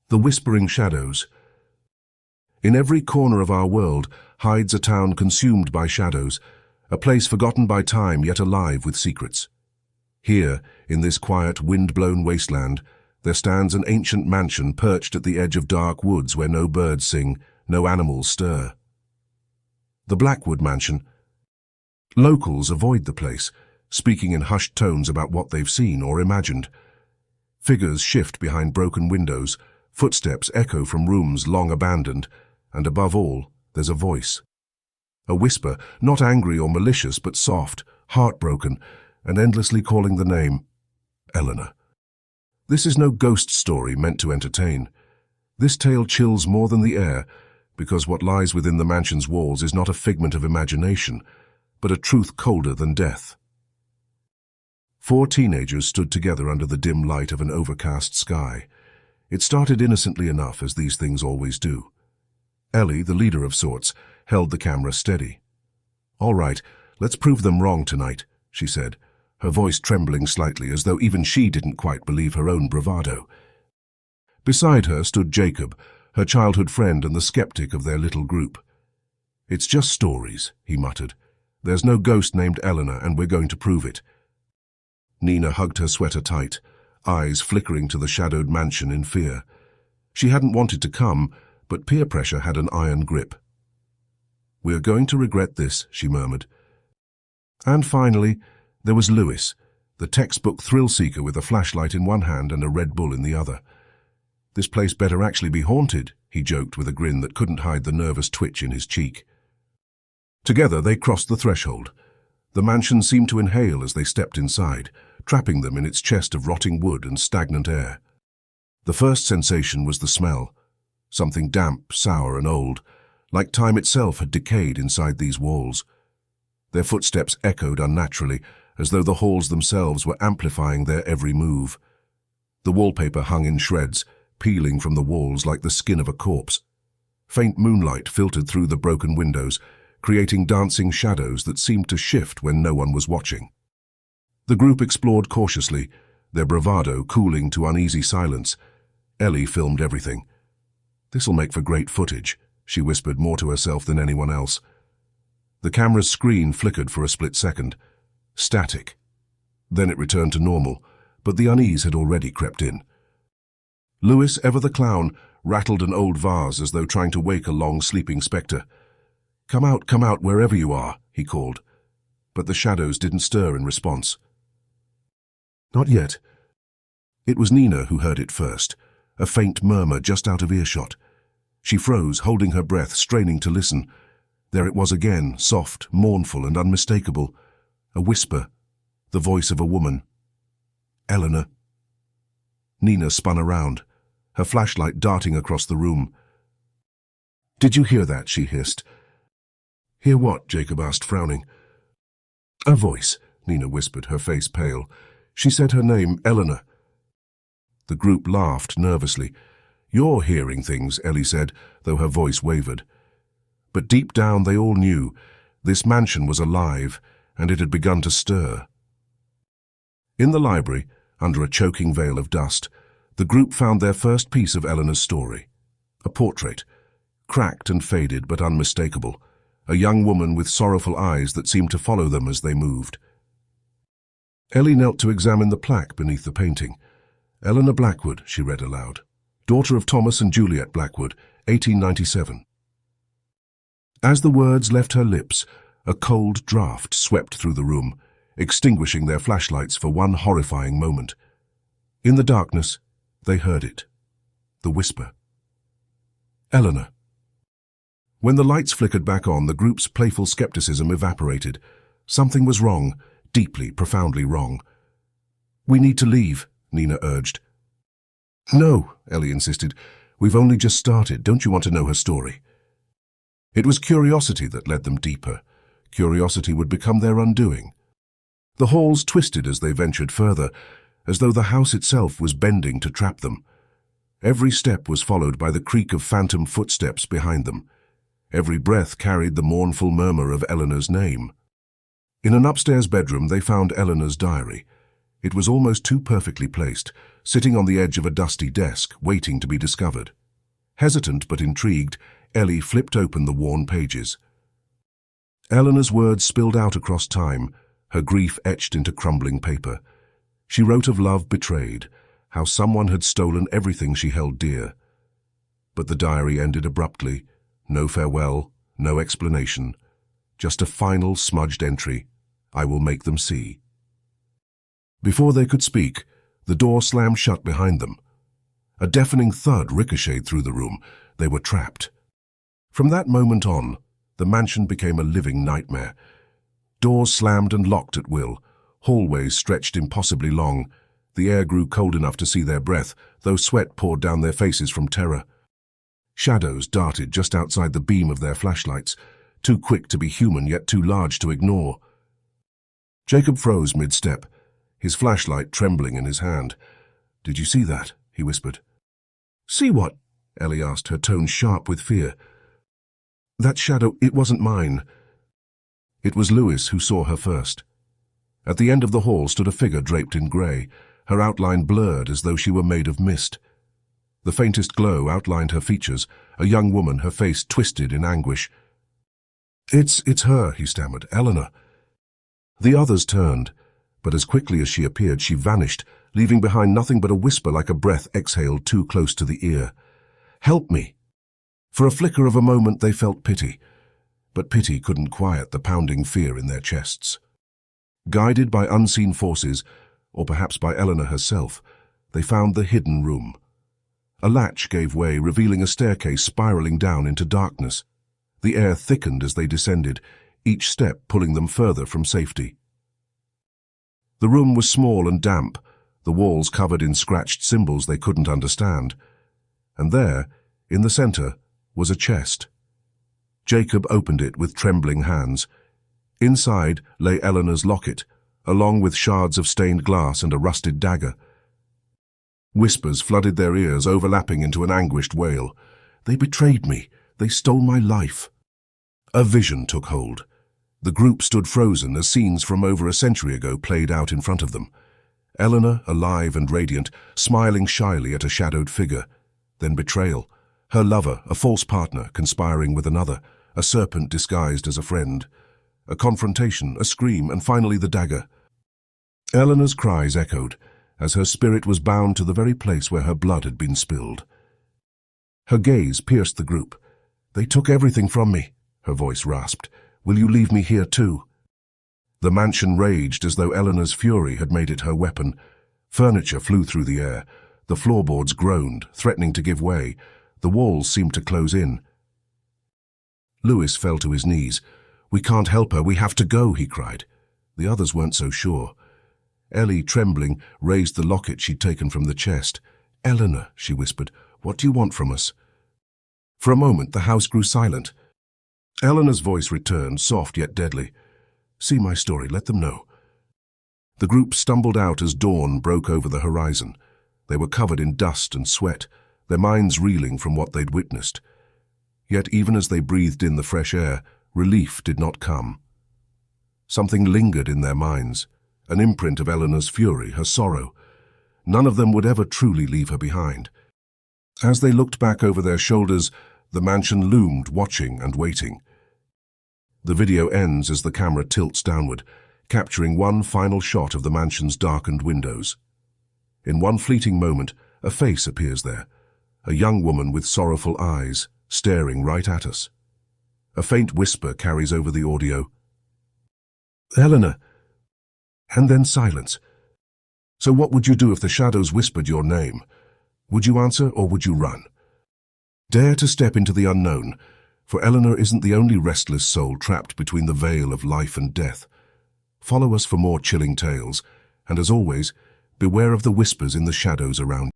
The Whispering Shadows. In every corner of our world hides a town consumed by shadows, a place forgotten by time yet alive with secrets. Here, in this quiet, wind-blown wasteland, there stands an ancient mansion perched at the edge of dark woods where no birds sing, no animals stir. The Blackwood Mansion. Locals avoid the place, speaking in hushed tones about what they've seen or imagined. Figures shift behind broken windows, footsteps echo from rooms long abandoned, and above all, there's a voice. A whisper, not angry or malicious, but soft, heartbroken, and endlessly calling the name, Eleanor. This is no ghost story meant to entertain. This tale chills more than the air, because what lies within the mansion's walls is not a figment of imagination, but a truth colder than death. 4 teenagers stood together under the dim light of an overcast sky. It started innocently enough, as these things always do. Ellie, the leader of sorts, held the camera steady. "All right, let's prove them wrong tonight," she said, her voice trembling slightly as though even she didn't quite believe her own bravado. Beside her stood Jacob, her childhood friend and the skeptic of their little group. "It's just stories," he muttered. "There's no ghost named Eleanor, and we're going to prove it." Nina hugged her sweater tight, eyes flickering to the shadowed mansion in fear. She hadn't wanted to come, but peer pressure had an iron grip. "We're going to regret this," she murmured. And finally, there was Lewis, the textbook thrill-seeker with a flashlight in one hand and a Red Bull in the other. "This place better actually be haunted," he joked with a grin that couldn't hide the nervous twitch in his cheek. Together they crossed the threshold. The mansion seemed to inhale as they stepped inside, trapping them in its chest of rotting wood and stagnant air. The first sensation was the smell, something damp, sour and old, like time itself had decayed inside these walls. Their footsteps echoed unnaturally, as though the halls themselves were amplifying their every move. The wallpaper hung in shreds, peeling from the walls like the skin of a corpse. Faint moonlight filtered through the broken windows, creating dancing shadows that seemed to shift when no one was watching. The group explored cautiously, their bravado cooling to uneasy silence. Ellie filmed everything. "This'll make for great footage," she whispered more to herself than anyone else. The camera's screen flickered for a split second. Static. Then it returned to normal, but the unease had already crept in. Lewis, ever the clown, rattled an old vase as though trying to wake a long-sleeping spectre. Come out, wherever you are," he called. But the shadows didn't stir in response. "Not yet." It was Nina who heard it first, a faint murmur just out of earshot. She froze, holding her breath, straining to listen. There it was again, soft, mournful and unmistakable. A whisper, the voice of a woman. "Eleanor." Nina spun around, her flashlight darting across the room. "Did you hear that?" she hissed. "Hear what?" Jacob asked, frowning. "A voice," Nina whispered, her face pale. "She said her name, Eleanor." The group laughed nervously. "You're hearing things," Ellie said, though her voice wavered. But deep down they all knew this mansion was alive, and it had begun to stir. In the library, under a choking veil of dust, the group found their first piece of Eleanor's story. A portrait, cracked and faded but unmistakable. A young woman with sorrowful eyes that seemed to follow them as they moved. Ellie knelt to examine the plaque beneath the painting. "Eleanor Blackwood," she read aloud. "Daughter of Thomas and Juliet Blackwood, 1897. As the words left her lips, a cold draft swept through the room, extinguishing their flashlights for one horrifying moment. In the darkness, they heard it. The whisper. "Eleanor." When the lights flickered back on, the group's playful skepticism evaporated. Something was wrong, deeply, profoundly wrong. "We need to leave," Nina urged. "No," Ellie insisted. "We've only just started. Don't you want to know her story?" It was curiosity that led them deeper. Curiosity would become their undoing. The halls twisted as they ventured further, as though the house itself was bending to trap them. Every step was followed by the creak of phantom footsteps behind them. Every breath carried the mournful murmur of Eleanor's name. In an upstairs bedroom they found Eleanor's diary. It was almost too perfectly placed, sitting on the edge of a dusty desk, waiting to be discovered. Hesitant but intrigued, Ellie flipped open the worn pages. Eleanor's words spilled out across time, her grief etched into crumbling paper. She wrote of love betrayed, how someone had stolen everything she held dear. But the diary ended abruptly, no farewell, no explanation, just a final smudged entry, "I will make them see." Before they could speak, the door slammed shut behind them. A deafening thud ricocheted through the room. They were trapped. From that moment on, the mansion became a living nightmare. Doors slammed and locked at will. Hallways stretched impossibly long. The air grew cold enough to see their breath, though sweat poured down their faces from terror. Shadows darted just outside the beam of their flashlights, too quick to be human yet too large to ignore. Jacob froze mid-step, his flashlight trembling in his hand. "Did you see that?" he whispered. "See what?" Ellie asked, her tone sharp with fear. "That shadow, it wasn't mine." It was Lewis who saw her first. At the end of the hall stood a figure draped in grey, her outline blurred as though she were made of mist. The faintest glow outlined her features, a young woman, her face twisted in anguish. It's her," he stammered. "Eleanor." The others turned, but as quickly as she appeared, she vanished, leaving behind nothing but a whisper like a breath exhaled too close to the ear. "Help me." For a flicker of a moment they felt pity, but pity couldn't quiet the pounding fear in their chests. Guided by unseen forces, or perhaps by Eleanor herself, they found the hidden room. A latch gave way, revealing a staircase spiraling down into darkness. The air thickened as they descended, each step pulling them further from safety. The room was small and damp, the walls covered in scratched symbols they couldn't understand. And there, in the center, was a chest. Jacob opened it with trembling hands. Inside lay Eleanor's locket, along with shards of stained glass and a rusted dagger. Whispers flooded their ears, overlapping into an anguished wail. "They betrayed me. They stole my life." A vision took hold. The group stood frozen as scenes from over a century ago played out in front of them. Eleanor, alive and radiant, smiling shyly at a shadowed figure. Then betrayal. Her lover, a false partner, conspiring with another, a serpent disguised as a friend. A confrontation, a scream, and finally the dagger. Eleanor's cries echoed, as her spirit was bound to the very place where her blood had been spilled. Her gaze pierced the group. "They took everything from me," her voice rasped. "Will you leave me here too?" The mansion raged as though Eleanor's fury had made it her weapon. Furniture flew through the air. The floorboards groaned, threatening to give way. The walls seemed to close in. Lewis fell to his knees. "We can't help her, we have to go," he cried. The others weren't so sure. Ellie, trembling, raised the locket she'd taken from the chest. "Eleanor," she whispered, "what do you want from us?" For a moment the house grew silent. Eleanor's voice returned, soft yet deadly. "See my story, let them know." The group stumbled out as dawn broke over the horizon. They were covered in dust and sweat, their minds reeling from what they'd witnessed. Yet even as they breathed in the fresh air, relief did not come. Something lingered in their minds, an imprint of Eleanor's fury, her sorrow. None of them would ever truly leave her behind. As they looked back over their shoulders, the mansion loomed, watching and waiting. The video ends as the camera tilts downward, capturing one final shot of the mansion's darkened windows. In one fleeting moment, a face appears there, a young woman with sorrowful eyes, staring right at us. A faint whisper carries over the audio. "Eleanor." And then silence. So what would you do if the shadows whispered your name? Would you answer or would you run? Dare to step into the unknown, for Eleanor isn't the only restless soul trapped between the veil of life and death. Follow us for more chilling tales, and as always, beware of the whispers in the shadows around you.